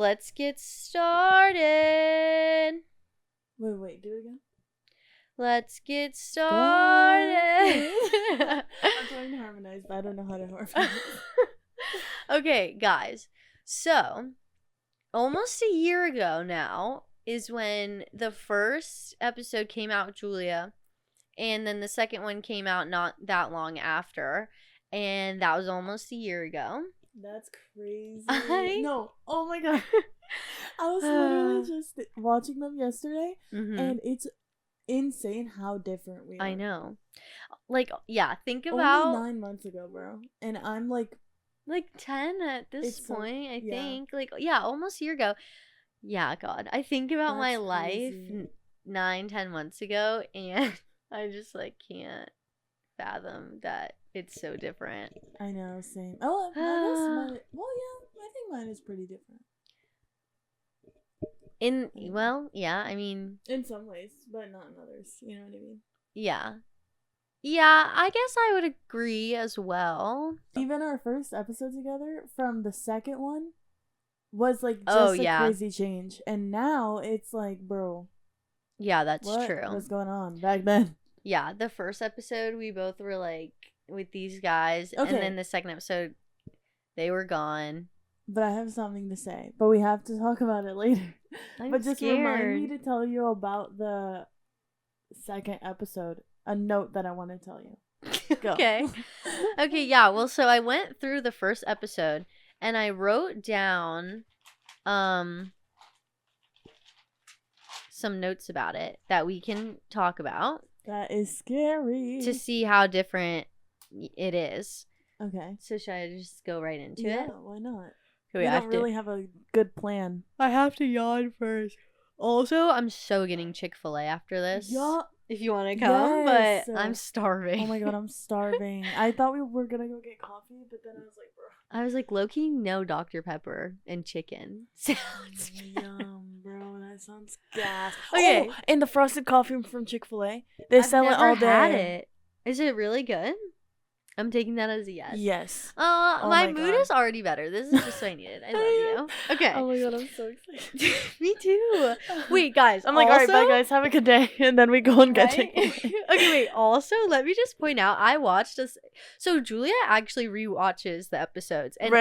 let's get started. Wait, do it again. Let's get started. I'm trying to harmonize, but I don't know how to harmonize. Okay, guys. So, almost a year ago now is when the first episode came out with Julia, and then the second one came out not that long after, and that was almost a year ago. That's crazy. No, oh my god. I was literally just watching them yesterday, and it's insane how different we are. I know. Like, yeah, think about... Only 9 months ago, bro. And I'm like 10 at this point, I yeah. think. Like, yeah, almost a year ago. Yeah, God. I think about my life 9-10 months ago, and I just, like, can't fathom that it's so different. I know, same. Oh, I think mine is pretty different. Well, yeah, I mean... In some ways, but not in others. You know what I mean? Yeah. Yeah, I guess I would agree as well. Even our first episode together from the second one was like just a crazy change. And now it's like, bro. Yeah, that's true. What's going on back then? Yeah, the first episode we both were like with these guys. Okay. And then the second episode, they were gone. But I have something to say. But we have to talk about it later. But just remind me to tell you about the second episode. A note that I want to tell you. Go. Okay. Okay, yeah. Well, so I went through the first episode and I wrote down some notes about it that we can talk about. That is scary. To see how different it is. Okay. So should I just go right into it? Yeah, why not? We don't really have a good plan. I have to yawn first. Also, I'm so getting Chick-fil-A after this. Yeah. If you want to come, yes. But I'm starving. Oh my god, I'm starving. I thought we were gonna go get coffee, but then I was like, bro. I was like, low-key, no Dr. Pepper and chicken. Sounds yum, bro. That sounds gas. Okay. Oh, and the frosted coffee from Chick-fil-A. They sell it all day. I've never had it. Is it really good? I'm taking that as a yes. Yes. My mood is already better. This is just what I needed. I love you. Okay. Oh my god, I'm so excited. Me too. Wait, guys. I'm like, all right, bye guys. Have a good day. And then we go and get Chick-fil-A. Okay, wait. Also, let me just point out, I watched this. So Julia actually rewatches the episodes. And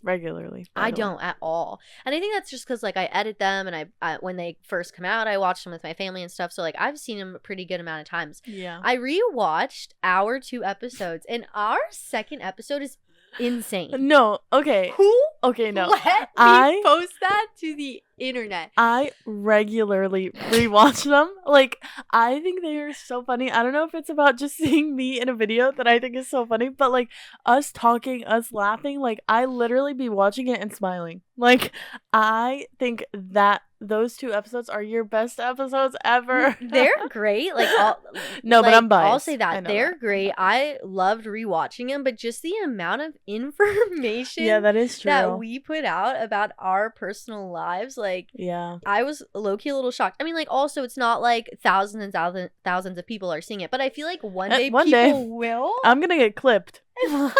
Regularly. I don't at all. And I think that's just because, like, I edit them, and I when they first come out, I watch them with my family and stuff. So, like, I've seen them a pretty good amount of times. Yeah. I rewatched our 2 episodes, and our second episode is insane. No. Okay. Who? Okay, no. Let me post that to the internet. I regularly rewatch them. Like, I think they are so funny. I don't know if it's about just seeing me in a video that I think is so funny, but like us talking, us laughing, like I literally be watching it and smiling. Like, I think that those 2 episodes are your best episodes ever. They're great. Like, no, but I'm biased. I'll say that they're great. I loved rewatching them, but just the amount of information, that is true, that we put out about our personal lives, like, I was low-key a little shocked. I mean, like, also it's not like thousands and thousands of people are seeing it, but I feel like one day people will. I'm gonna get clipped. I'm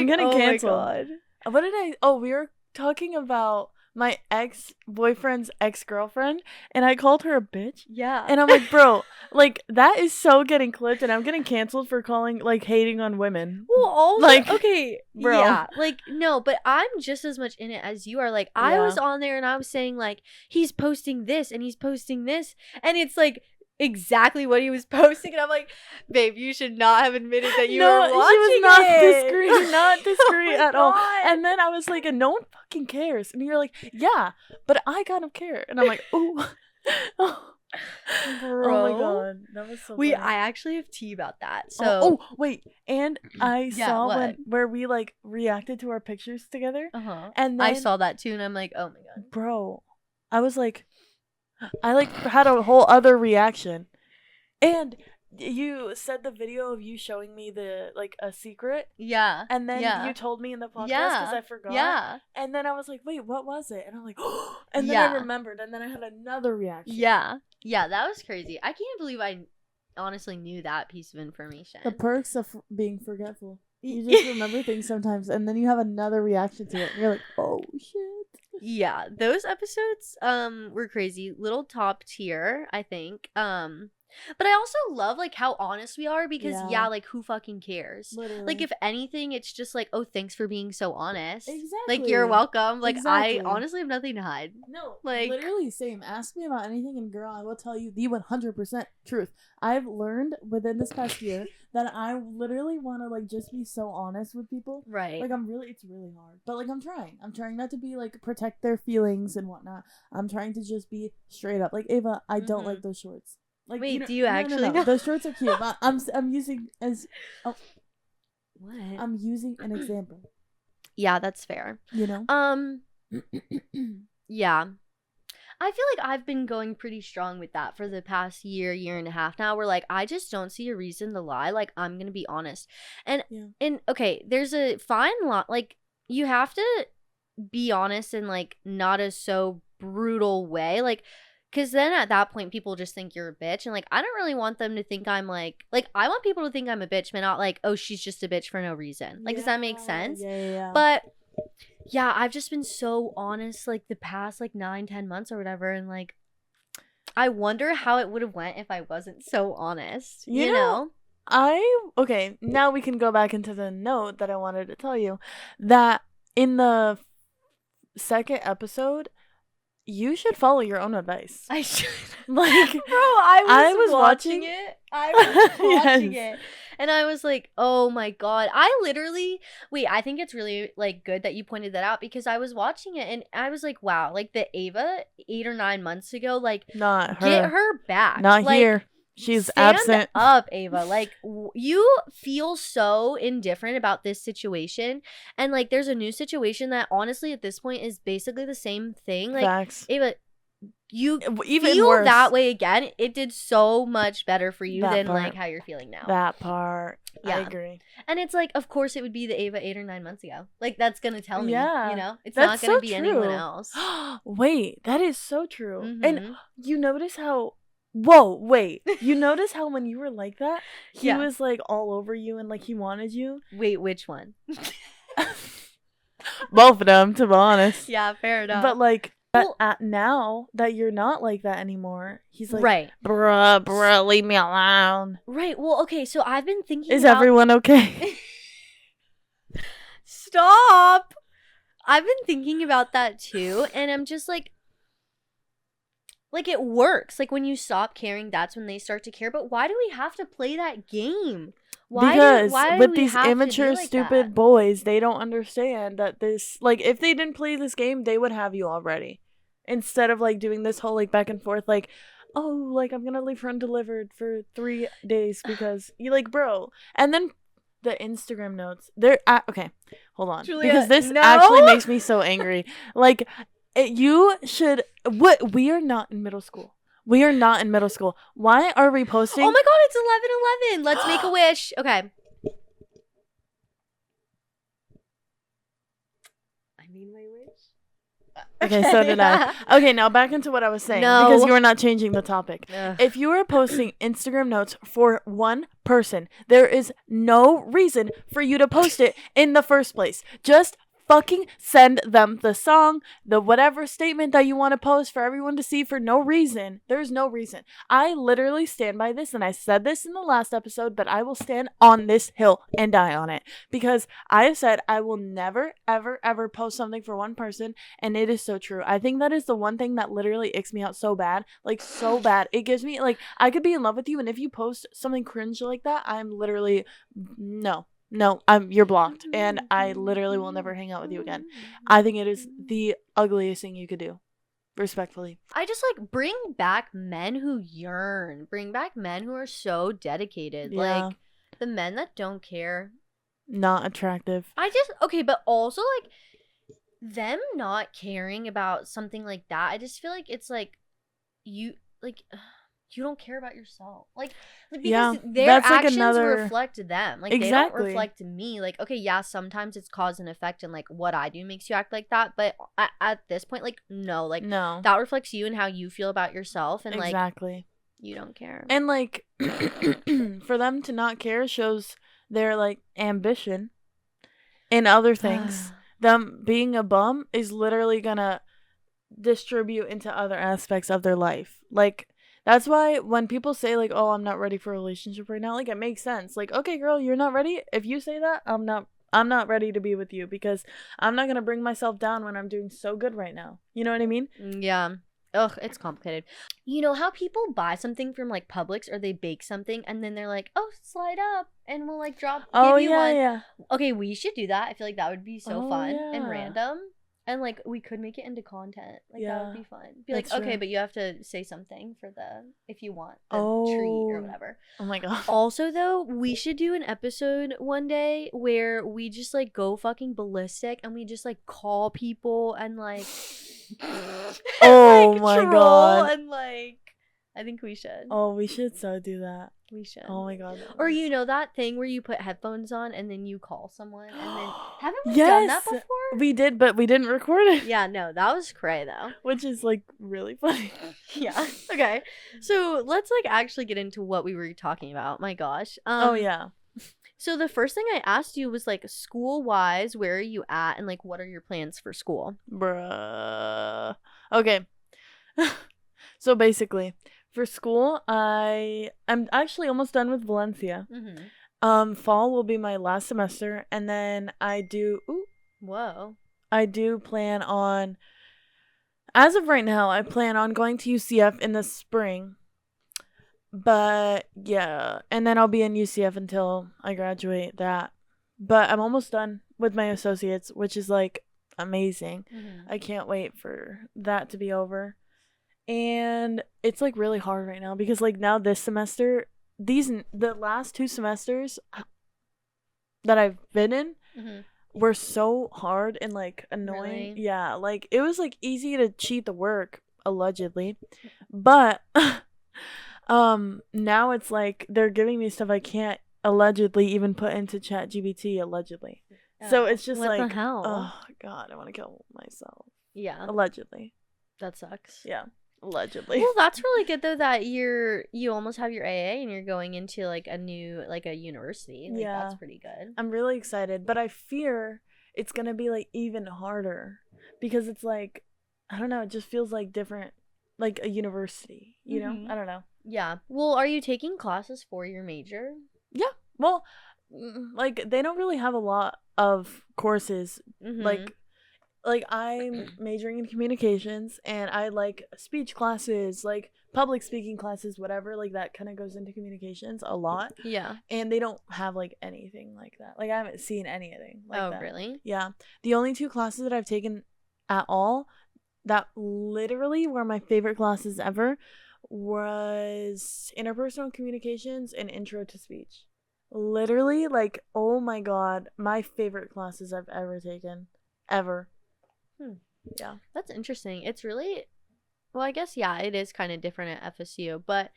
getting canceled. My God. What did we were talking about my ex-boyfriend's ex-girlfriend, and I called her a bitch. Yeah. And I'm like, bro, like, that is so getting clipped, and I'm getting canceled for hating on women. Well, also, like, okay, bro. Yeah, like, no, but I'm just as much in it as you are. Like, I was on there, and I was saying, like, he's posting this, and he's posting this, and it's, like, exactly what he was posting, and I'm like, babe, you should not have admitted that you were watching it. She was not discreet at all. And then I was like, and no one fucking cares. And you're like, yeah, but I kind of care. And I'm like, ooh. Bro. Oh my god, that was so funny. I actually have tea about that. So wait, and I saw where we like reacted to our pictures together. And then I saw that too, and I'm like, oh my god, bro, I was like, I like had a whole other reaction. And you said the video of you showing me the like a secret. Yeah. And then you told me in the podcast because I forgot. Yeah. And then I was like, wait, what was it? And I'm like, oh. And then I remembered, and then I had another reaction. Yeah. Yeah, that was crazy. I can't believe I honestly knew that piece of information. The perks of being forgetful. You just remember things sometimes, and then you have another reaction to it, and you're like, oh shit. Yeah, those episodes were crazy. Little top tier, I think. But I also love like how honest we are because Yeah. like who fucking cares? Literally. Like if anything, it's just like, oh, thanks for being so honest. Exactly. Like you're welcome. Like Exactly. I honestly have nothing to hide. No, like literally same. Ask me about anything, and girl, I will tell you the 100% truth. I've learned within this past year that I literally want to like just be so honest with people. Right. Like it's really hard, but like I'm trying not to be like protect their feelings and whatnot. I'm trying to just be straight up. Like Ava, I don't like those shorts. Like, wait, do you actually know? Those shorts are cute, but I'm using as what? I'm using an example. Yeah, that's fair. You know. Yeah. I feel like I've been going pretty strong with that for the past year and a half now. Where like I just don't see a reason to lie. Like I'm gonna be honest, and okay, there's a fine line. Like you have to be honest in like not a so brutal way. Like because then at that point, people just think you're a bitch. And, like, I don't really want them to think I'm, like, I want people to think I'm a bitch, but not, like, oh, she's just a bitch for no reason. Like, does that make sense? Yeah. But, yeah, I've just been so honest, like, the past, like, 9-10 months or whatever. And, like, I wonder how it would have went if I wasn't so honest. You know? Okay, now we can go back into the note that I wanted to tell you. That in the second episode, you should follow your own advice. I should. Like, bro, I was watching it. I was watching it. And I was like, oh my God. I think it's really like good that you pointed that out because I was watching it and I was like, wow, like the Ava 8 or 9 months ago, like, not her. Get her back. Not like, here. She's stand absent. Up, Ava. Like, you feel so indifferent about this situation. And, like, there's a new situation that, honestly, at this point is basically the same thing. Like, Facts. Ava, you even feel worse. that way again. It did so much better for you than, like, how you're feeling now. That part. Yeah. I agree. And it's like, of course, it would be the Ava 8 or 9 months ago. Like, that's going to tell me, you know? It's not going to be anyone else. Wait, that is so true. Mm-hmm. And you notice how... Whoa, wait. You notice how when you were like that, he was like all over you and like he wanted you? Wait, which one? Both of them, to be honest. Yeah, fair enough. But like now that you're not like that anymore, he's like, right. Bruh, leave me alone. Right. Well, okay, so I've been thinking Is everyone okay? Stop. I've been thinking about that too, and I'm just like it works. Like when you stop caring, that's when they start to care. But why do we have to play that game? Why with these immature, stupid boys, they don't understand that this, like, if they didn't play this game, they would have you already. Instead of like doing this whole like back and forth, like, oh, like I'm gonna leave her undelivered for 3 days because you like, bro. And then the Instagram notes, they're okay. Hold on, Julia, because this actually makes me so angry. Like. You should. What? We are not in middle school. We are not in middle school. Why are we posting? Oh my God! It's 11:11. Let's make a wish. Okay. I mean my wish. Okay, so did I. Okay, now back into what I was saying because you are not changing the topic. If you are posting Instagram notes for one person, there is no reason for you to post it in the first place. Just fucking send them the song, the whatever statement that you want to post for everyone to see for no reason. There's no reason. I literally stand by this, and I said this in the last episode, but I will stand on this hill and die on it because I have said I will never, ever, ever post something for one person, and it is so true. I think that is the one thing that literally icks me out so bad, like so bad. It gives me, like, I could be in love with you, and if you post something cringe like that, I'm literally, no, you're blocked, and I literally will never hang out with you again. I think it is the ugliest thing you could do, respectfully. I just like bring back men who yearn, bring back men who are so dedicated, like the men that don't care. Not attractive. Okay, but also like them not caring about something like that. I just feel like it's like you don't care about yourself. Like because their actions reflect them. Like, they don't reflect me. Like, okay, yeah, sometimes it's cause and effect and, like, what I do makes you act like that. But at this point, like, no. Like, that reflects you and how you feel about yourself. And, like, you don't care. And, like, for them to not care shows their like ambition in other things, them being a bum is literally gonna distribute into other aspects of their life. Like, that's why when people say like, oh, I'm not ready for a relationship right now, like, it makes sense. Like, okay, girl, you're not ready. If you say that, I'm not ready to be with you, because I'm not gonna bring myself down when I'm doing so good right now. You know what I mean? Yeah. Ugh, it's complicated. You know how people buy something from like Publix, or they bake something and then they're like, oh, slide up and we'll like give you one. Yeah. Okay, we should do that. I feel like that would be so fun and Yeah. random. And like we could make it into content. Like that would be fun. Be like, that's okay, true. but you have to say something for if you want the treat or whatever. Oh my god. Also though, we should do an episode one day where we just like go fucking ballistic and we just like call people and like Oh like, my troll god. and like I think we should. Oh, we should so do that. We should. Oh my god. Or you know that thing where you put headphones on and then you call someone and then haven't we done that before? We did, but we didn't record it. Yeah, no, that was cray though. Which is like really funny. Yeah. Okay. So let's like actually get into what we were talking about. My gosh. Oh yeah. So the first thing I asked you was like school wise, where are you at and like what are your plans for school? Bruh. Okay. So basically, for school, I'm actually almost done with Valencia. Mm-hmm. Fall will be my last semester, and then I do plan on, as of right now, I plan on going to UCF in the spring. But yeah, and then I'll be in UCF until I graduate that. But I'm almost done with my associates, which is like amazing. Mm-hmm. I can't wait for that to be over. And it's like really hard right now because like now this semester, the last 2 semesters that I've been in were so hard and like annoying. Really? Yeah, like it was like easy to cheat the work allegedly, but now it's like they're giving me stuff I can't allegedly even put into ChatGPT allegedly. So it's just what like, the hell? oh god, I want to kill myself. Yeah. Allegedly. That sucks. Yeah. Allegedly. Well, that's really good though that you almost have your AA and you're going into like a new like a university. Like, yeah. That's pretty good. I'm really excited, but I fear it's going to be like even harder because it's like, I don't know, it just feels like different, like a university, you know? I don't know. Yeah. Well, are you taking classes for your major? Yeah. Well, like they don't really have a lot of courses. Like I'm majoring in communications and I like speech classes, like public speaking classes, whatever, like that kind of goes into communications a lot. Yeah. And they don't have like anything like that. Like I haven't seen anything like that. Oh, really? Yeah. The only 2 classes that I've taken at all that literally were my favorite classes ever was interpersonal communications and intro to speech. Literally, like, oh my god, my favorite classes I've ever taken. Ever. Yeah. That's interesting. It's really, well, I guess, yeah, it is kind of different at FSU, but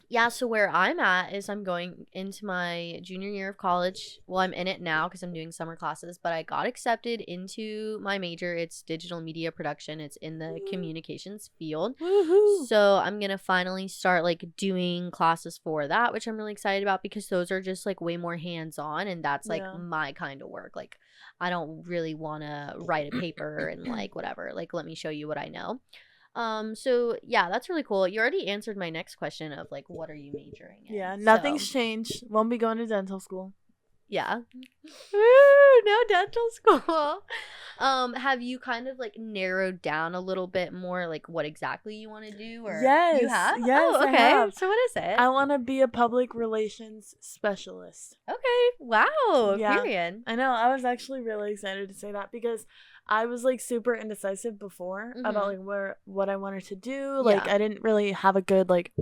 yeah, so where I'm at is I'm going into my junior year of college. Well, I'm in it now because I'm doing summer classes, but I got accepted into my major. It's digital media production. It's in the communications field. Woohoo. So I'm going to finally start like doing classes for that, which I'm really excited about because those are just like way more hands-on and that's like my kind of work. Like I don't really want to write a paper and like whatever. Like let me show you what I know. So yeah, that's really cool. You already answered my next question of like what are you majoring in? Yeah, nothing's changed. Won't be going to dental school. Yeah. Woo, no dental school. Have you kind of like narrowed down a little bit more like what exactly you want to do or yes, you have? Yes, oh, okay. I have. So what is it? I want to be a public relations specialist. Okay. Wow. Yeah. Period. I know. I was actually really excited to say that because I was like super indecisive before about like what I wanted to do. Like I didn't really have a good like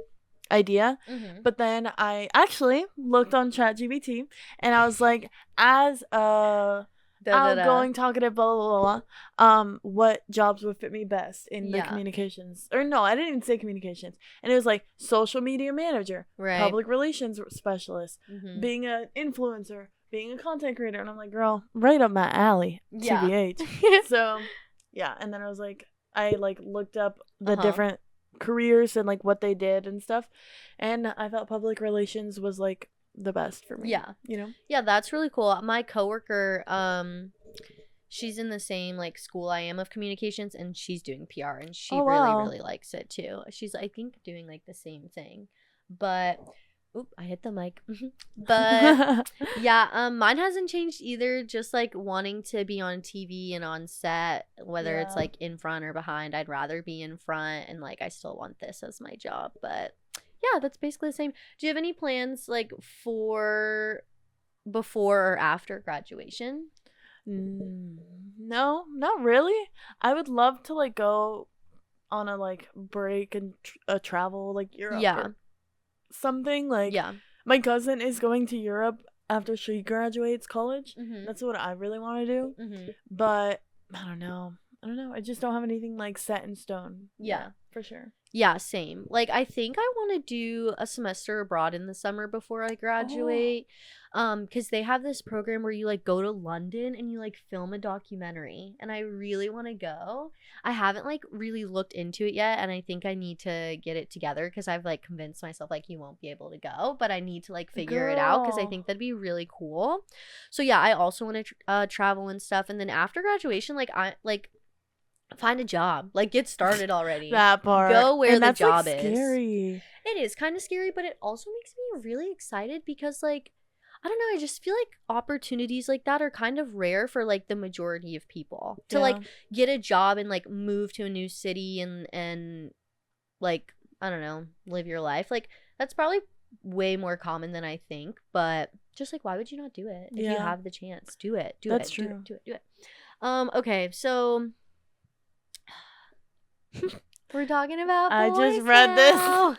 idea. But then I actually looked on ChatGPT and I was like, as a outgoing, talkative, blah, blah, blah, blah, what jobs would fit me best in the communications? Or no, I didn't even say communications. And it was like social media manager, public relations specialist, being an influencer, being a content creator. And I'm like, girl, right up my alley, TBH. So, yeah. And then I was like, I like looked up the different careers and like what they did and stuff. And I thought public relations was like the best for me. Yeah. You know? Yeah, that's really cool. My coworker, she's in the same like school I am of communications, and she's doing PR, and she really likes it too. She's I think doing like the same thing. But oop, I hit the mic. But yeah, mine hasn't changed either. Just like wanting to be on TV and on set, whether it's like in front or behind. I'd rather be in front, and like I still want this as my job. But yeah, that's basically the same. Do you have any plans like for before or after graduation? No, not really. I would love to like go on a like break and travel like Europe or something. Like my cousin is going to Europe after she graduates college. That's what I really want to do. But I don't know. I just don't have anything like set in stone. Yeah, for sure. Yeah, same. Like I think I want to do a semester abroad in the summer before I graduate. Because they have this program where you like go to London and you like film a documentary, and I really want to go. I haven't like really looked into it yet, and I think I need to get it together because I've like convinced myself like you won't be able to go, but I need to like figure it out because I think that'd be really cool. So yeah, I also want to travel and stuff, and then after graduation, like I like find a job, like get started already. That part. Go where the job like, scary. It is kind of scary, but it also makes me really excited because like I don't know, I just feel like opportunities like that are kind of rare for like the majority of people to like get a job and like move to a new city and like I don't know, live your life. Like that's probably way more common than I think, but just like why would you not do it if you have the chance? Do it. That's true. Do it. Okay, so we're talking about I just read this.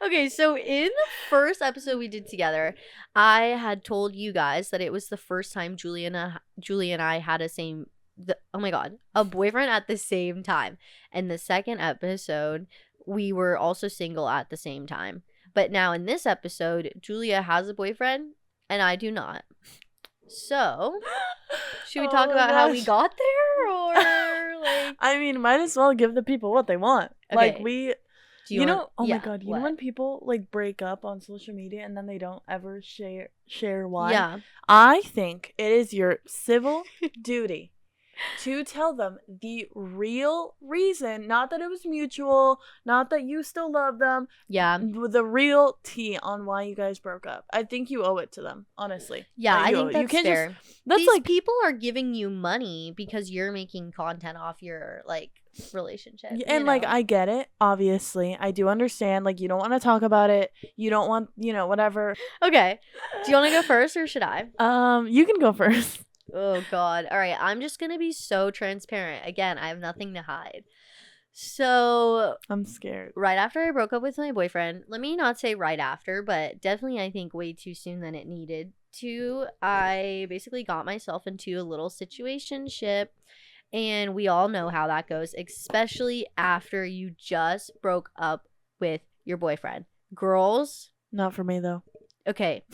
Okay, so in the first episode we did together, I had told you guys that it was the first time Julie and I had a boyfriend at the same time. And the second episode, we were also single at the same time. But now in this episode, Julia has a boyfriend and I do not. So, should we talk about how we got there, or like? I mean, might as well give the people what they want. Okay. Like we. You know, oh my god, you know when people like break up on social media and then they don't ever share why? Yeah. I think it is your civil duty to tell them the real reason, not that it was mutual, not that you still love them. Yeah. The real tea on why you guys broke up. I think you owe it to them, honestly. Yeah, I think that's fair. These like people are giving you money because you're making content off your like relationship. And like I get it, obviously. I do understand. Like you don't want to talk about it. You don't want, whatever. Okay. Do you want to go first or should I? You can go first. Oh god. All right, I'm just going to be so transparent. Again, I have nothing to hide. So, I'm scared. Right after I broke up with my boyfriend, let me not say right after, but definitely I think way too soon than it needed to, I basically got myself into a little situationship. And we all know how that goes, especially after you just broke up with your boyfriend. Girls. Not for me, though. Okay.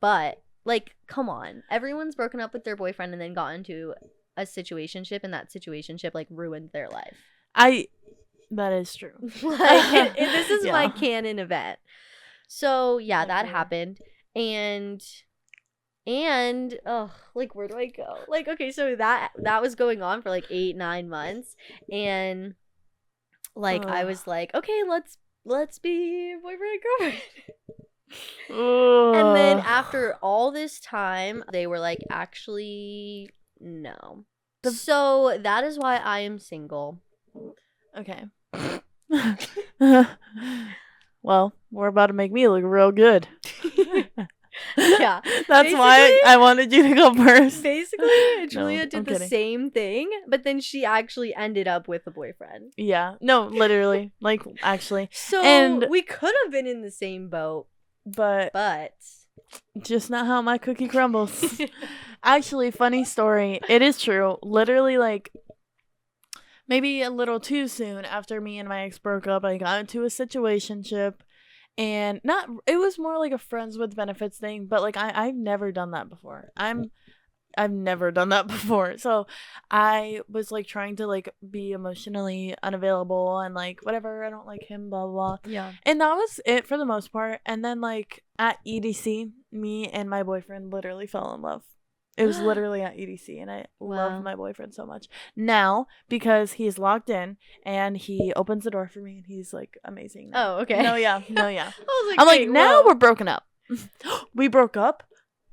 But, like, come on. Everyone's broken up with their boyfriend and then got into a situationship, and that situationship, like, ruined their life. That is true. This is my canon event. So, yeah, that happened. And like where do I go? Like, okay, so that was going on for like 8-9 months, and like I was like, okay, let's be boyfriend and girlfriend. And then after all this time, they were like, actually, no. So that is why I am single. Okay. Well, we're about to make me look real good. Yeah, that's why I wanted you to go first. Basically, Julia did the same thing, but then she actually ended up with a boyfriend. Yeah, no, literally, like actually. So and we could have been in the same boat, but just not how my cookie crumbles. Actually, funny story. It is true. Literally, like maybe a little too soon after me and my ex broke up, I got into a situationship. And it was more like a friends with benefits thing, but like I've never done that before. I'm I've never done that before. So I was like trying to like be emotionally unavailable and like whatever, I don't like him, blah blah blah. Yeah. And that was it for the most part. And then like at EDC, me and my boyfriend literally fell in love. It was literally at EDC, and I love Wow. my boyfriend so much now because he's locked in and he opens the door for me and he's like amazing now. Oh, okay. No, yeah. I was I'm like, wait, now whoa. we're broken up. We broke up?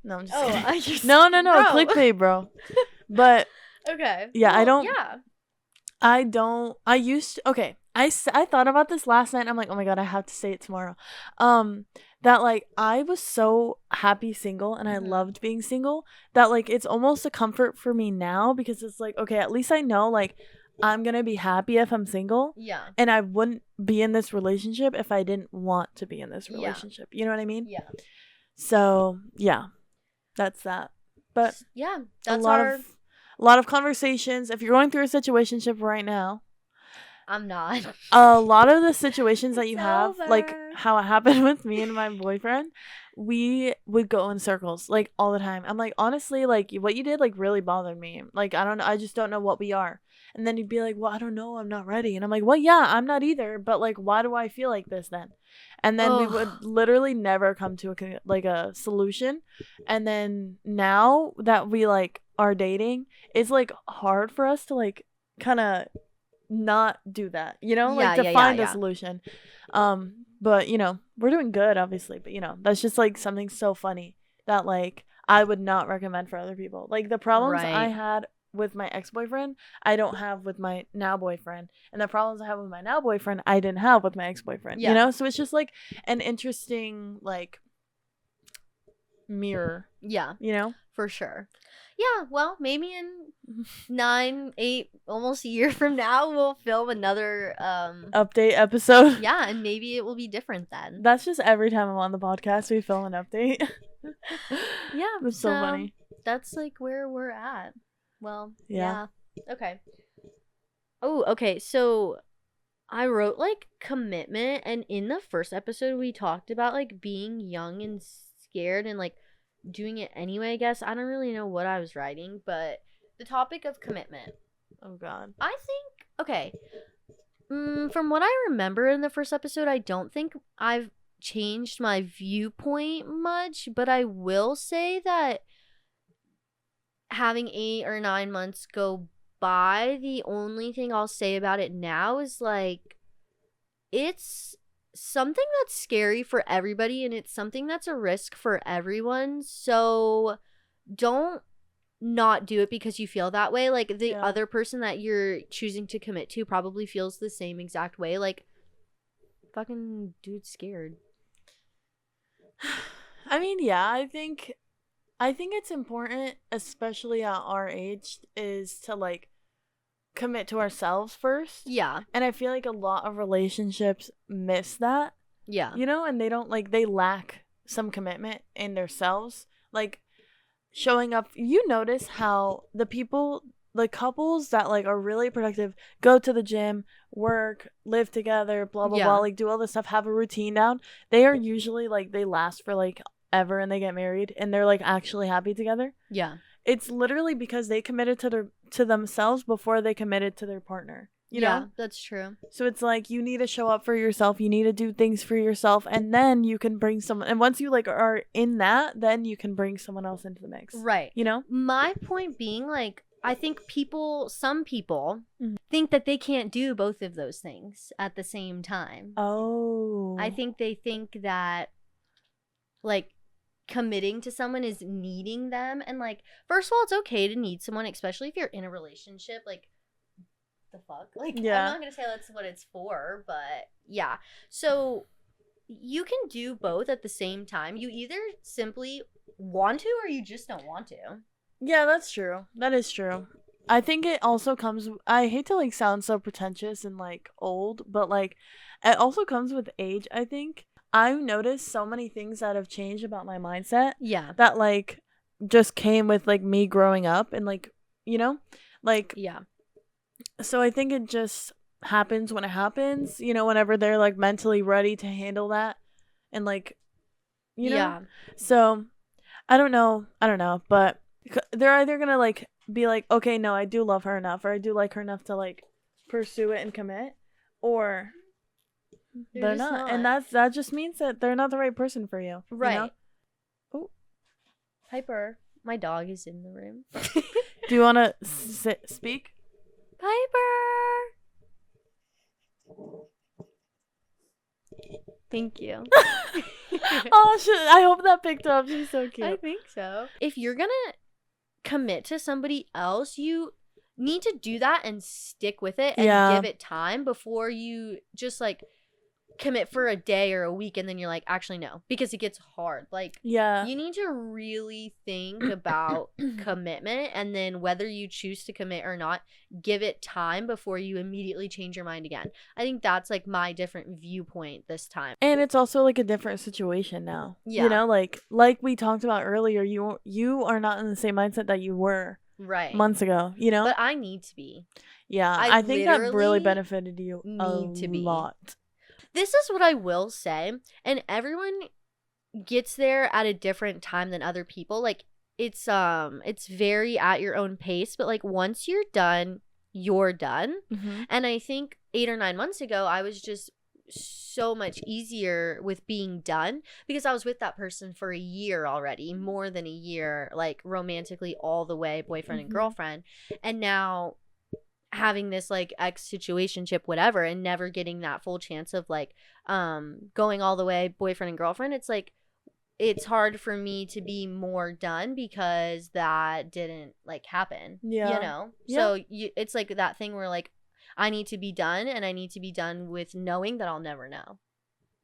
No, I'm just Oh, kidding. I just No, bro. clickbait, bro. But Okay. yeah, Well, I don't. Yeah. I used to, okay. I thought about this last night. I'm like, oh my god, I have to say it tomorrow. That like I was so happy single and I Mhm. loved being single that like it's almost a comfort for me now because it's like, okay, at least I know like I'm gonna be happy if I'm single. Yeah. And I wouldn't be in this relationship if I didn't want to be in this Yeah. relationship. You know what I mean? Yeah. So yeah, that's that. But Yeah. a That's lot of conversations. If you're going through a situationship right now, I'm not. a lot of the situations that It's you have, like over. how it happened with me and my boyfriend, we would go in circles like all the time. I'm like, honestly, like what you did like really bothered me. Like I don't know, I just don't know what we are. And then you'd be like, well, I don't know, I'm not ready. And I'm like, well, yeah, I'm not either. But like, why do I feel like this then? And then we would Ugh. literally never come to a solution. And then now that we like are dating, it's like hard for us to like kind of not do that, you know, like Yeah, to yeah, yeah, find a yeah. solution. But you know, we're doing good obviously, but you know, that's just like something so funny that like I would not recommend for other people. Like the problems I Right. had with my ex-boyfriend, I don't have with my now boyfriend, and the problems I have with my now boyfriend, I didn't have with my ex-boyfriend. Yeah. You know, so it's just like an interesting like mirror, Yeah, you know. for sure. Yeah, well, maybe in 9, 8, almost a year from now, we'll film another Update episode. yeah, and maybe it will be different then. That's just every time I'm on the podcast we film an update. Yeah, That's so funny. That's like where we're at. Well, Yeah. yeah. Okay. Oh, okay. So I wrote like commitment, and in the first episode we talked about like being young and scared and like doing it anyway, I guess. I don't really know what I was writing, but the topic of commitment. Oh god. I think okay. From what I remember in the first episode, I don't think I've changed my viewpoint much, but I will say that having 8 or 9 months go by, the only thing I'll say about it now is like it's something that's scary for everybody and it's something that's a risk for everyone. So don't not do it because you feel that way. Like the Yeah. other person that you're choosing to commit to probably feels the same exact way. Like fucking dude's scared. I mean, yeah, I think it's important, especially at our age, is to like commit to ourselves first. Yeah. And I feel like a lot of relationships miss that, Yeah. you know, and they don't like they lack some commitment in themselves. Like showing up, you notice how the couples that like are really productive go to the gym, work, live together, blah blah Yeah. blah, like do all this stuff, have a routine down. They are usually like they last for like ever and they get married and they're like actually happy together. Yeah. It's literally because they committed to themselves before they committed to their partner. You Yeah, know? that's true. So it's like you need to show up for yourself, you need to do things for yourself, and then you can bring someone, and once you like are in that, then you can bring someone else into the mix. Right. You know? My point being, like, I think some people Mhm. think that they can't do both of those things at the same time. Oh. I think they think that, like, committing to someone is needing them. And, like, first of all, it's okay to need someone, especially if you're in a relationship. Like, the fuck? Like, Yeah. I'm not going to say that's what it's for, but yeah. So, you can do both at the same time. You either simply want to or you just don't want to. Yeah, that's true. That is true. I think it also comes, I hate to like sound so pretentious and like old, but like it also comes with age, I think. I've noticed so many things that have changed about my mindset Yeah. that like just came with like me growing up and like, you know, like, Yeah. so I think it just happens when it happens, you know, whenever they're like mentally ready to handle that and like, you know. Yeah. So I don't know, but they're either gonna like be like, okay, no, I do love her enough, or I do like her enough to like pursue it and commit, or they're just not. And that just means that they're not the right person for you. Right. You know? Oh, Piper. My dog is in the room. do you want to speak? Piper. Thank you. Oh, I hope that picked up. She's so cute. I think so. If you're gonna commit to somebody else, you need to do that and stick with it and give it time before you just like commit for a day or a week and then you're like, actually no, because it gets hard. Like, you need to really think about commitment, and then whether you choose to commit or not, give it time before you immediately change your mind again. I think that's like my different viewpoint this time. And it's also like a different situation now. Yeah. You know, like we talked about earlier, you are not in the same mindset that you were months ago, you know? But I need to be. Yeah, I think that really benefited you a lot. This is what I will say, and everyone gets there at a different time than other people. Like, it's very at your own pace, but like once you're done, you're done. Mm-hmm. And I think 8 or 9 months ago, I was just so much easier with being done because I was with that person for a year already, more than a year, like romantically all the way, boyfriend and girlfriend. And now having this like ex situationship, whatever, and never getting that full chance of like going all the way boyfriend and girlfriend, it's like it's hard for me to be more done because that didn't like happen. You know? So it's like that thing where like I need to be done, and I need to be done with knowing that I'll never know.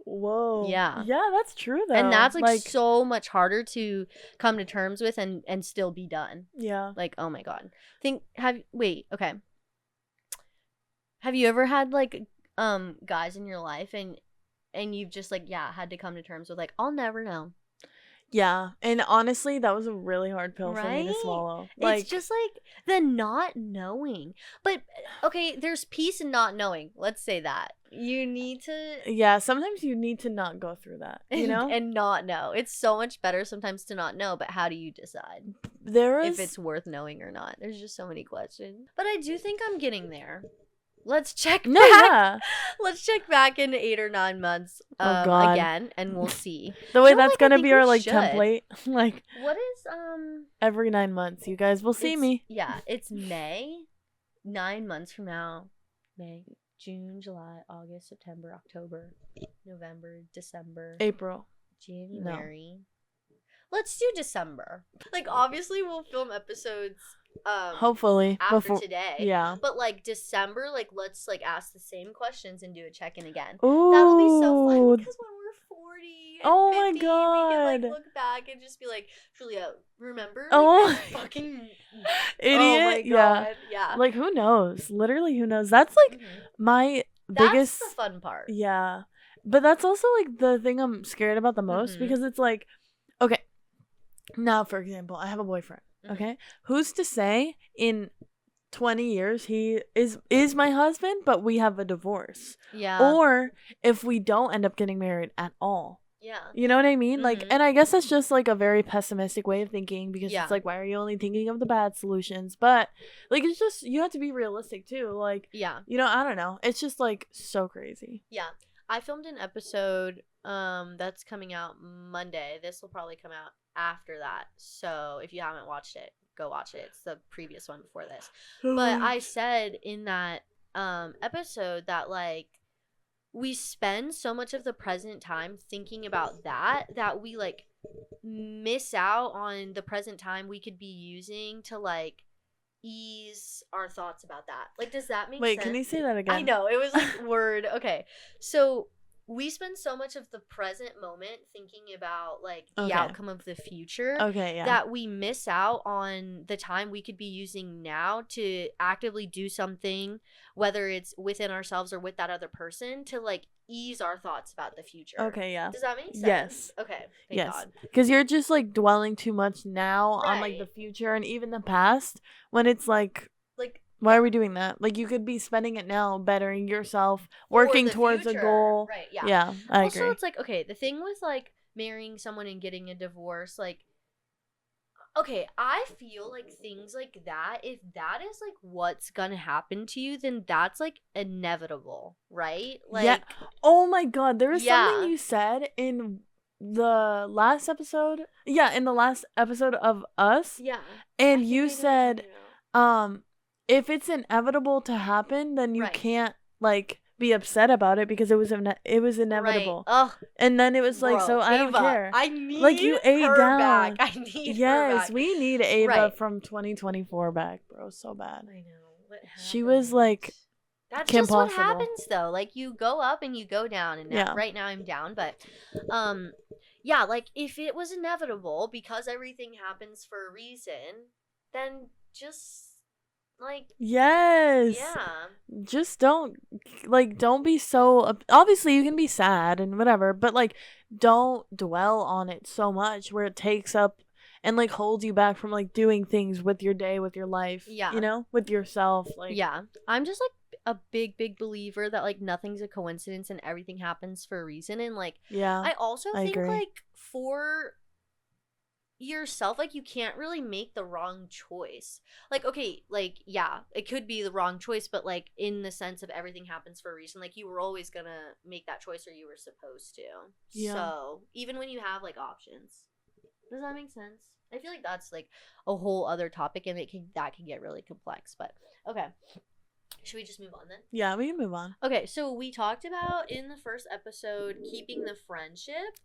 Whoa. Yeah, that's true though. And that's like so much harder to come to terms with and still be done. Like, oh my god. Okay, have you ever had like guys in your life and you've just like had to come to terms with like, I'll never know? Yeah, and honestly, that was a really hard pill for me to swallow. Like, it's just like the not knowing. But okay, there's peace in not knowing. Let's say that. You need to. Yeah, sometimes you need to not go through that, you know? And not know. It's so much better sometimes to not know, but how do you decide if it's worth knowing or not? There's just so many questions. But I do think I'm getting there. Let's check back. Let's check back in 8 or 9 months again, and we'll see. The way that's gonna be our like template. Like, what is every 9 months, you guys will see me. Yeah, it's May. 9 months from now. May, June, July, August, September, October, November, December, April, January. Let's do December. Like, obviously we'll film episodes hopefully after today. Yeah. But like December, like let's like ask the same questions and do a check-in again. Ooh. That'll be so fun because when we're 40 and 50, my god, we can like look back and just be like, Julia, remember? Like, fucking idiot. Oh my god. Yeah. Like, who knows? Literally, who knows? That's like my biggest. That's the fun part. Yeah. But that's also like the thing I'm scared about the most because it's like, okay, now for example, I have a boyfriend. Okay, who's to say in 20 years he is my husband, but we have a divorce? Yeah. Or if we don't end up getting married at all. Yeah. You know what I mean? Like, and I guess that's just like a very pessimistic way of thinking because it's like, why are you only thinking of the bad solutions? But like, it's just, you have to be realistic too. Like, you know, I don't know. It's just like so crazy. Yeah. I filmed an episode that's coming out Monday. This will probably come out after that. So if you haven't watched it, go watch it. It's the previous one before this. But I said in that episode that like we spend so much of the present time thinking about that we like miss out on the present time we could be using to like ease our thoughts about that. Like, does that make sense? Wait, can you say that again? I know, it was like word. Okay, so we spend so much of the present moment thinking about like the outcome of the future that we miss out on the time we could be using now to actively do something, whether it's within ourselves or with that other person, to like ease our thoughts about the future. Okay, yeah. Does that make sense? Yes. Okay, thank God. Because you're just like dwelling too much now on like the future and even the past when it's like why are we doing that? Like, you could be spending it now bettering yourself, working towards a goal. Right, yeah. Yeah, I agree. Also, it's like, okay, the thing with like marrying someone and getting a divorce, like Okay, I feel like things like that, if that is like what's gonna happen to you, then that's like inevitable, right? Yeah. Like, Oh my god, there was something yeah. you said in the last episode. Yeah, in the last episode of Us. Yeah. And I think you I know what you're said, talking about. if it's inevitable to happen, then you Right. can't like be upset about it because it was Right. inevitable. Ugh, And then it was like, bro. so I don't Ava, care. I Like need you ate her back. down. I need her Yes, back. we need Ava Right. from 2024 back, bro. So bad. I know. What happened? She was like That's Kim just what Possible. happens though. Like you go up and you go down, and Yeah. right now I'm down, but yeah, like if it was inevitable because everything happens for a reason, then just like Yes. yeah. Just don't be so obviously you can be sad and whatever, but like don't dwell on it so much where it takes up and like holds you back from like doing things with your day, with your life, Yeah. you know, with yourself. Like Yeah. I'm just like a big believer that like nothing's a coincidence and everything happens for a reason, and like yeah, I also I think agree. like for yourself, like you can't really make the wrong choice. Like okay, like yeah, it could be the wrong choice, but like in the sense of everything happens for a reason, like you were always gonna make that choice, or you were supposed to. Yeah. So even when you have like options, does that make sense? I feel like that's like a whole other topic, and that can get really complex. But okay, should we just move on then? Yeah, we can move on. Okay, so we talked about in the first episode keeping the friendship.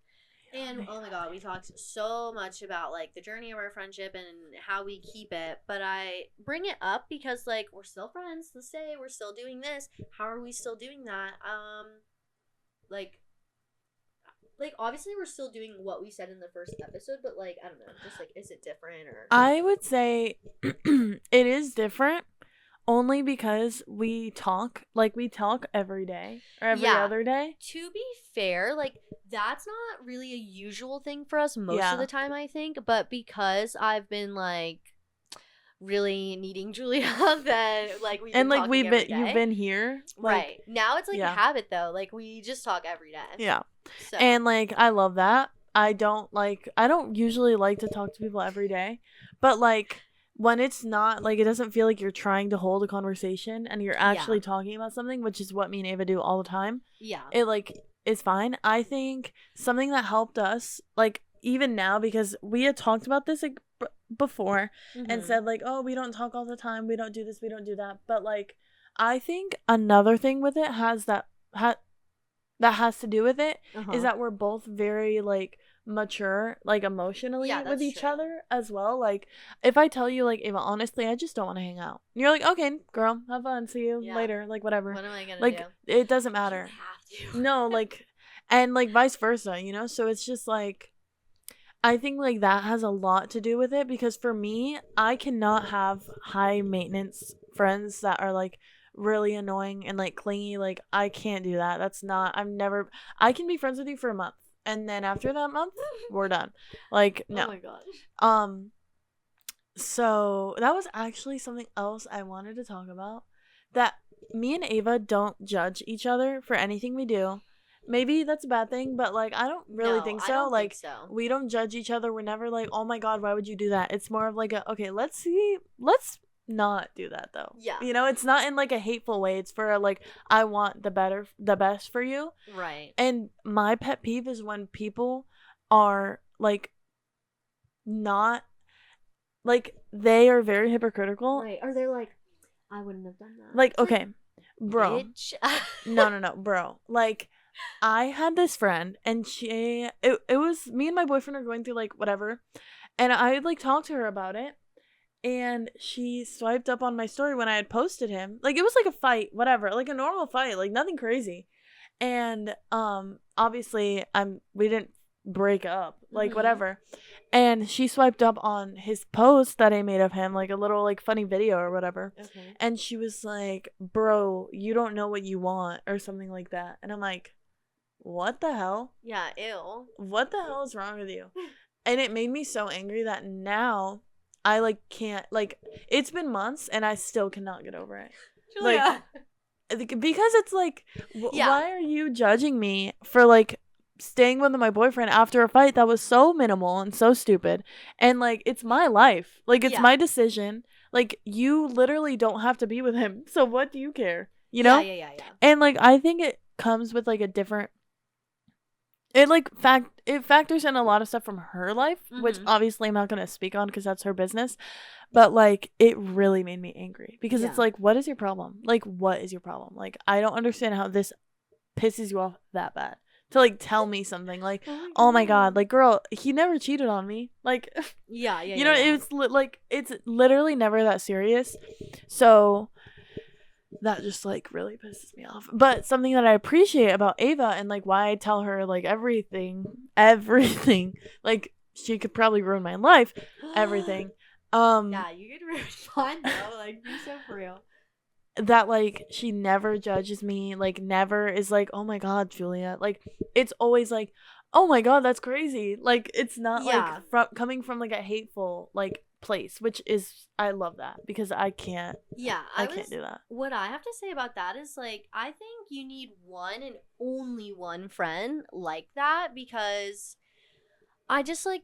And oh my god, we talked so much about like the journey of our friendship and how we keep it. But I bring it up because like we're still friends. Let's say we're still doing this. How are we still doing that? Like obviously we're still doing what we said in the first episode, but like I don't know, just like is it different or? I would say it is different only because we talk every day or every Yeah. other day. To be fair, like that's not really a usual thing for us most Yeah. of the time, I think, but because I've been like really needing Julia, then like we've been And like talking every day. you've been here. Like, right. Now it's like yeah. a habit though. Like we just talk every day. Yeah. So. And like I love that. I don't usually like to talk to people every day, but like when it's not like it doesn't feel like you're trying to hold a conversation and you're actually talking about something, which is what me and Ava do all the time. Yeah. It like is fine. I think something that helped us like even now, because we had talked about this like before and said like, oh, we don't talk all the time, we don't do this, we don't do that, but like I think another thing with it that has to do with it is that we're both very like mature like emotionally with each other as well. Like if I tell you like, Ava, honestly I just don't want to hang out, you're like, okay girl, have fun, see you later, like whatever. What am I gonna like do? It doesn't matter. You have to. No, like and like vice versa, you know. So it's just like I think like that has a lot to do with it, because for me I cannot have high maintenance friends that are like really annoying and like clingy. Like I can't do that. That's not I can be friends with you for a month and then after that month we're done. Like no. Oh my gosh. So that was actually something else I wanted to talk about, that me and Ava don't judge each other for anything we do. Maybe that's a bad thing, but like I don't really think so. I don't like think so. We don't judge each other. We're never like, oh my god, why would you do that? It's more of like okay, let's not do that though. Yeah. You know, it's not in like a hateful way. It's for like I want the best for you. Right. And my pet peeve is when people are like not like they are very hypocritical. Right. Or they're like, I wouldn't have done that. Like okay, bro. Bitch. no, bro. Like I had this friend and it was me and my boyfriend are going through like whatever, and I like talked to her about it, and she swiped up on my story when I had posted him. Like it was like a fight, whatever, like a normal fight, like nothing crazy. And obviously we didn't break up, like whatever. And she swiped up on his post that I made of him, like a little like funny video or whatever. Okay. And she was like, bro, you don't know what you want or something like that. And I'm like, what the hell? Yeah, ew. What the hell is wrong with you? And it made me so angry that now I like can't, like it's been months and I still cannot get over it. Julia. Like because it's like why are you judging me for like staying with my boyfriend after a fight that was so minimal and so stupid. And like, it's my life. Like, it's my decision. Like, you literally don't have to be with him. So what do you care? You know? Yeah. And like, I think it comes with like a different, it factors in a lot of stuff from her life, which obviously I'm not going to speak on because that's her business. But like, it really made me angry because it's like, what is your problem? Like, what is your problem? Like, I don't understand how this pisses you off that bad to like tell me something like, oh my god, like, girl, he never cheated on me. Like, you know, it's like, it's literally never that serious. So that just like really pisses me off. But something that I appreciate about Ava and like why I tell her like everything, like she could probably ruin my life, everything. Yeah, you could ruin mine though. Like, be so for real. That like she never judges me, like never is like, oh my god, Julia. Like, it's always like, oh my god, that's crazy. Like, it's not like coming from like a hateful like place, which is, I love that because I can't do that. What I have to say about that is like, I think you need one and only one friend like that, because I just like,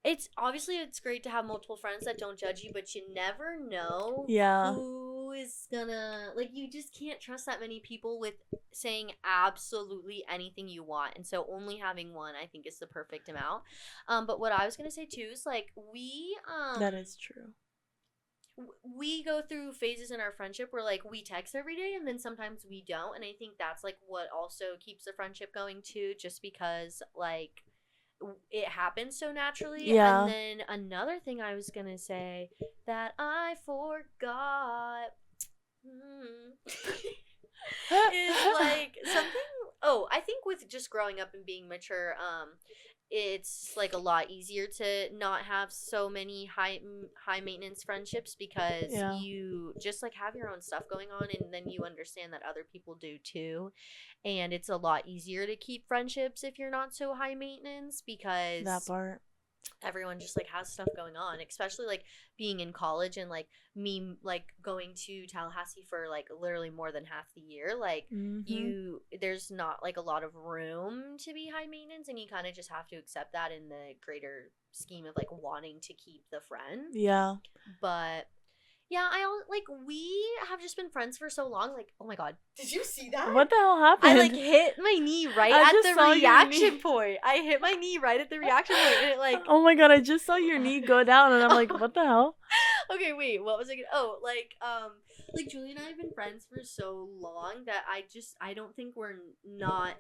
it's obviously it's great to have multiple friends that don't judge you, but you never know who is gonna, like, you just can't trust that many people with saying absolutely anything you want. And so only having one, I think, is the perfect amount. But what I was gonna say too is like, that is true. We go through phases in our friendship where like we text every day and then sometimes we don't, and I think that's like what also keeps the friendship going too, just because like it happens so naturally. And then another thing I was gonna say that I forgot is like something. Oh, I think with just growing up and being mature, it's like a lot easier to not have so many high maintenance friendships, because you just like have your own stuff going on, and then you understand that other people do too, and it's a lot easier to keep friendships if you're not so high maintenance, because that part, everyone just like has stuff going on, especially like being in college and like me like going to Tallahassee for like literally more than half the year. Like there's not like a lot of room to be high maintenance, and you kind of just have to accept that in the greater scheme of like wanting to keep the friend. But yeah, we have just been friends for so long. Like, oh my god, did you see that? What the hell happened? I like hit my knee right at the reaction point. I hit my knee right at the reaction point, and it like, oh my god, I just saw your knee go down, and I'm like, what the hell? Okay, wait, what was I gonna? Oh, like Julie and I have been friends for so long that I don't think we're not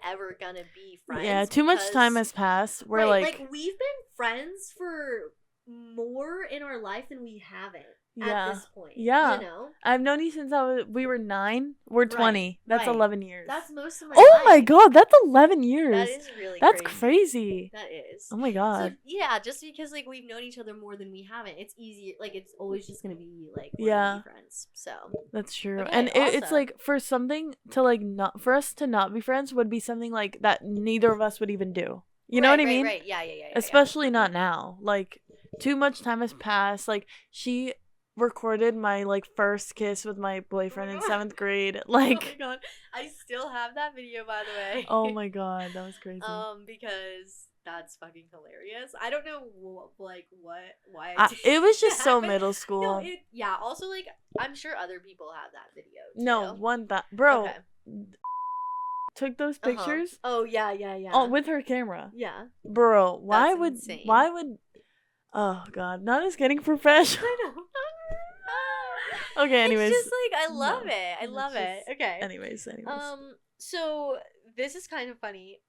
ever gonna be friends. Yeah, too much time has passed. We're like we've been friends for more in our life than we haven't at this point. Yeah. You know? I've known you since we were 9. We're 20. That's 11 years. That's most of my life. My god, that's 11 years. That is really That's crazy. That is. Oh my god. So, yeah, just because like we've known each other more than we haven't, it's easier, like it's always just gonna be like we're gonna be friends. So that's true. Okay, and it's like for something to like not, for us to not be friends would be something like that neither of us would even do. You know what I mean? Right. Yeah. Especially not now. Like, too much time has passed. Like, she recorded my like first kiss with my boyfriend in 7th grade. Like, oh my god, I still have that video, by the way. Oh my god, that was crazy. Because that's fucking hilarious. I don't know why it was just so middle school. No, also like I'm sure other people have that video too. No, bro. Okay. Took those pictures. Oh yeah. Oh, with her camera. Yeah. Bro, why would oh god, not as getting professional. I know. Okay, anyways. It's just like I love it. I love it. Okay. Anyways. So this is kind of funny.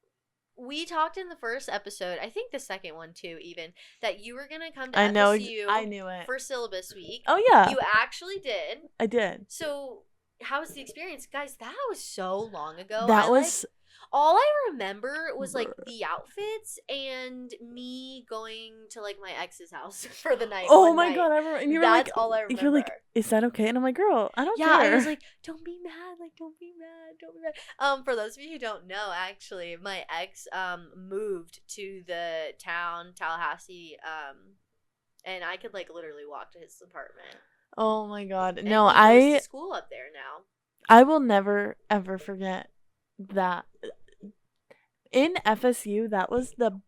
We talked in the first episode, I think the second one too, even, that you were gonna come to FSU. I knew it. For syllabus week. Oh yeah. You actually did. I did. So how was the experience, guys? That was so long ago. That was all I remember was like the outfits and me going to like my ex's house for the night. Oh my god, I remember. And you were that's all I remember. You're like, is that okay? And I'm like, girl, I don't care. Yeah, I was like, don't be mad. Like, don't be mad. For those of you who don't know, actually, my ex moved to the town Tallahassee, and I could like literally walk to his apartment. Oh my god, and no, he goes to school up there now. I will never ever forget that. in FSU, that was the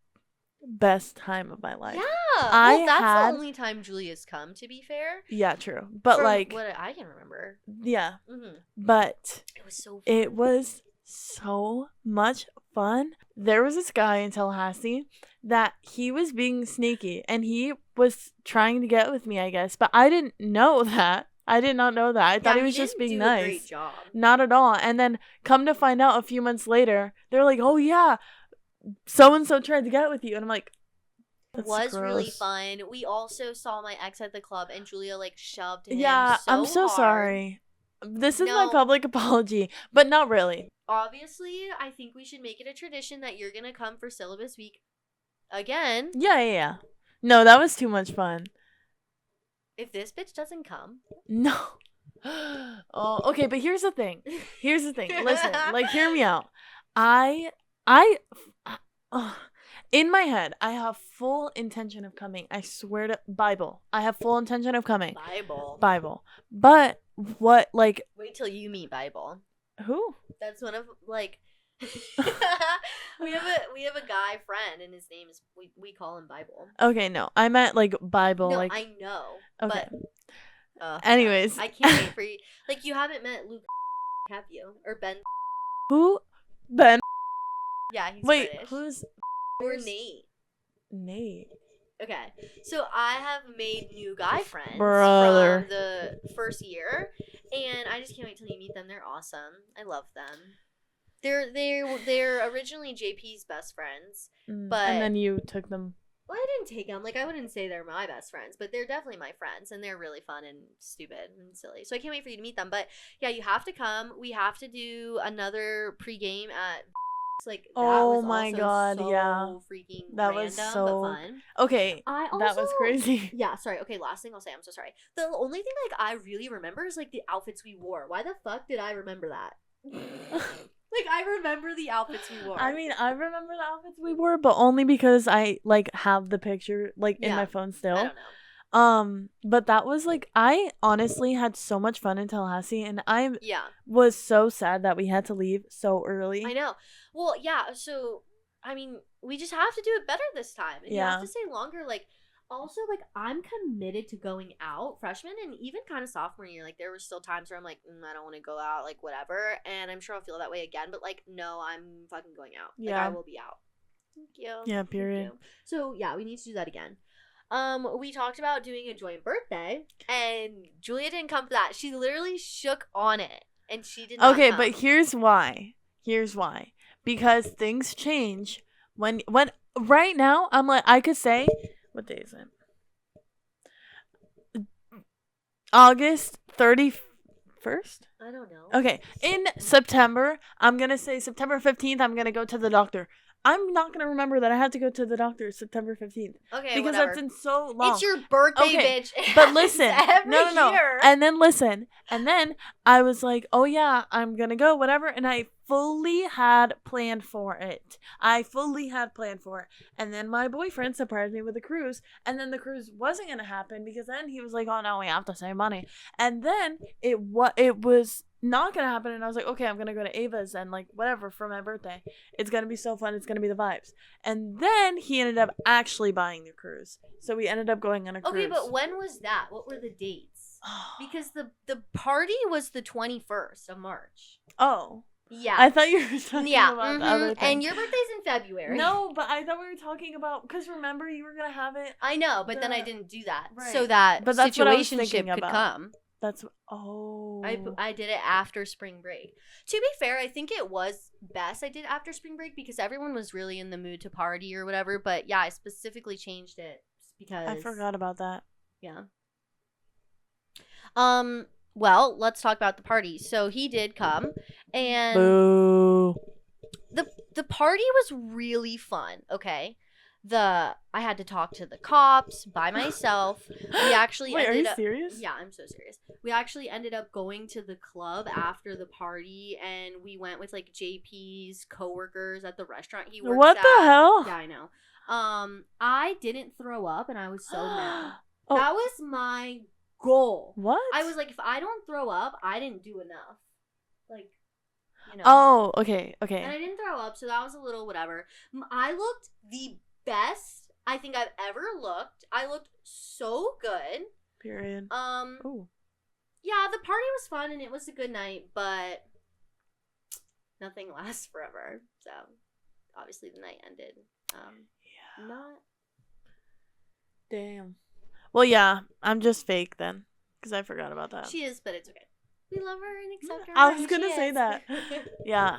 best time of my life. Yeah. I Well, that's had- the only time Julia's come, to be fair. Yeah, true. But From like, what I can remember. yeah. Mm-hmm. But It was so fun. it was so much fun. There was this guy in Tallahassee that he was being sneaky and he was trying to get with me, I guess. But I didn't know that. I did not know that. I thought he was just being do nice. A great job. Not at all. And then come to find out a few months later, they're like, "Oh yeah, so and so tried to get with you," and I'm like, It was really fun. We also saw my ex at the club, and Julia like shoved him. Yeah, so I'm so hard. sorry. This is my No. public apology, but not really. Obviously, I think we should make it a tradition that you're gonna come for syllabus week again. Yeah. No, that was too much fun. If this bitch doesn't come, No. Oh, okay, but here's the thing. Listen, like, hear me out. In my head, I have full intention of coming. I swear to Bible. I have full intention of coming. Bible. But what, like... Wait till you meet Bible. Who? That's one of, like... we have a guy friend, and his name is... We call him Bible. Okay, no. I meant, like, Bible. No, like... I know. Okay. But, anyways. I can't wait for you. Like, you haven't met Luke, have you? Or Ben? Who? Ben? Yeah, he's Wait, British. who's... Or Nate. Okay, so I have made new guy friends Brother. from the first year, and I just can't wait till you meet them. They're awesome. I love them. They're originally JP's best friends, but and then you took them. Well, I didn't take them. Like, I wouldn't say they're my best friends, but they're definitely my friends, and they're really fun and stupid and silly. So I can't wait for you to meet them. But yeah, you have to come. We have to do another pregame at. Like, that was my also God, so yeah. freaking That random, was so but fun. Okay, that was crazy. Yeah, sorry. Okay, last thing I'll say. I'm so sorry. The only thing like I really remember is like the outfits we wore. Why the fuck did I remember that? Like, I remember the outfits we wore. I mean, I remember the outfits we wore, but only because I like have the picture like in my phone still. I don't know. But that was like, I honestly had so much fun in Tallahassee, and I was so sad that we had to leave so early. I know. Well, yeah. So, I mean, we just have to do it better this time, and you have to stay longer. Like, also, like, I'm committed to going out freshman and even kind of sophomore year. Like, there were still times where I'm like, I don't want to go out, like, whatever. And I'm sure I'll feel that way again. But like, no, I'm fucking going out. Like, I will be out. Thank you. Yeah. Period. Thank you. So yeah, we need to do that again. We talked about doing a joint birthday, and Julia didn't come for that. She literally shook on it, and she did not come. But here's why. Because things change when right now I'm like, I could say, what day is it? August 31st? I don't know. Okay, in September, I'm going to say September 15th, I'm going to go to the doctor. I'm not going to remember that I have to go to the doctor September 15th. Okay, because whatever. that's in so long. It's your birthday, bitch. But listen. Every year. And then listen. And then I was like, oh yeah, I'm going to go, whatever. And I fully had planned for it. And then my boyfriend surprised me with a cruise. And then the cruise wasn't going to happen because then he was like, oh no, we have to save money. And then it was not gonna happen, and I was like, okay, I'm gonna go to Ava's and like whatever for my birthday. It's gonna be so fun. It's gonna be the vibes. And then he ended up actually buying the cruise, so we ended up going on a cruise. Okay, but when was that? What were the dates? Because the party was the 21st of March. Oh. Yeah. I thought you were talking about the other thing. And your birthday's in February. No, but I thought we were talking about, because remember you were gonna have it. I know, but then I didn't do that, right. So that situationship could come. That's I did it after spring break. To be fair, I think it was best I did after spring break because everyone was really in the mood to party or whatever. But yeah, I specifically changed it because I forgot about that. Yeah. Well, let's talk about the party. So he did come, and Boo. The party was really fun. Okay. I had to talk to the cops by myself. We actually Wait, are you serious? Yeah, I'm so serious. We actually ended up going to the club after the party, and we went with like JP's coworkers at the restaurant he works at. What the hell? Yeah, I know. I didn't throw up, and I was so mad. Oh. That was my goal. What? I was like, if I don't throw up, I didn't do enough. Like, you know. Oh, okay, And okay. I didn't throw up, so that was a little whatever. I looked the best I think I've ever looked. I looked so good. Period. Ooh. Yeah, the party was fun and it was a good night, but nothing lasts forever. So obviously the night ended. Yeah. Not. Damn. Well, yeah, I'm just fake then, because I forgot about that. She is, but it's okay. We love her and accept her. I was gonna say that. Yeah.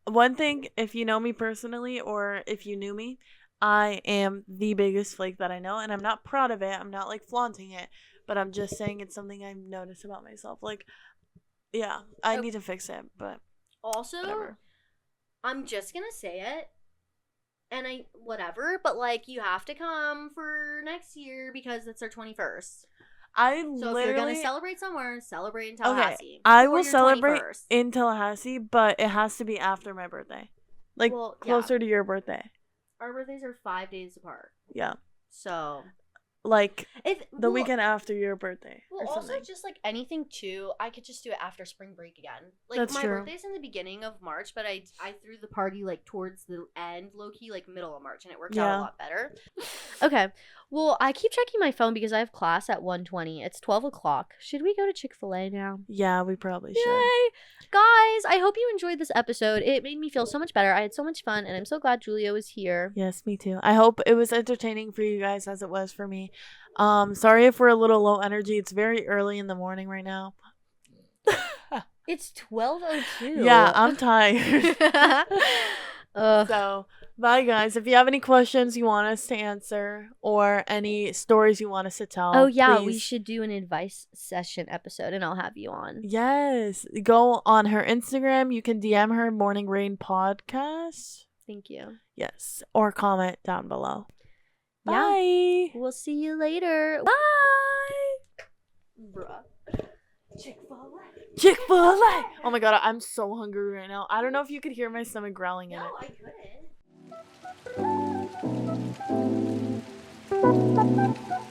One thing, if you know me personally or if you knew me, I am the biggest flake that I know, and I'm not proud of it. I'm not like flaunting it, but I'm just saying it's something I've noticed about myself. Like, yeah, I need to fix it, but also, whatever. I'm just gonna say it, and whatever, but like you have to come for next year because it's our 21st. So if you're gonna celebrate somewhere, celebrate in Tallahassee. Okay, I or will your celebrate 21st. in Tallahassee, but it has to be after my birthday, like Well, closer to your birthday. Our birthdays are 5 days apart. Yeah, So like if the weekend after your birthday. Well, or also something. just like anything too, I could just do it after spring break again. Like That's my true. birthday's in the beginning of March, but I threw the party like towards the end, low key, like middle of March, and it worked out a lot better. Okay. Well, I keep checking my phone because I have class at 1:20. It's 12 o'clock. Should we go to Chick-fil-A now? Yeah, we probably should. Yay! Guys, I hope you enjoyed this episode. It made me feel so much better. I had so much fun, and I'm so glad Julia was here. Yes, me too. I hope it was entertaining for you guys as it was for me. Sorry if we're a little low energy. It's very early in the morning right now. It's 12:02. Yeah, I'm tired. So, bye guys. If you have any questions you want us to answer or any stories you want us to tell, oh yeah, please. we should do an advice session episode and I'll have you on. Yes. Go on her Instagram. You can DM her Morning Rain Podcast. Thank you. Yes. Or comment down below. Yeah. Bye. We'll see you later. Bye. Bruh. Chick-fil-A. Chick-fil-A. Oh my god, I'm so hungry right now. I don't know if you could hear my stomach growling in it. No, I couldn't.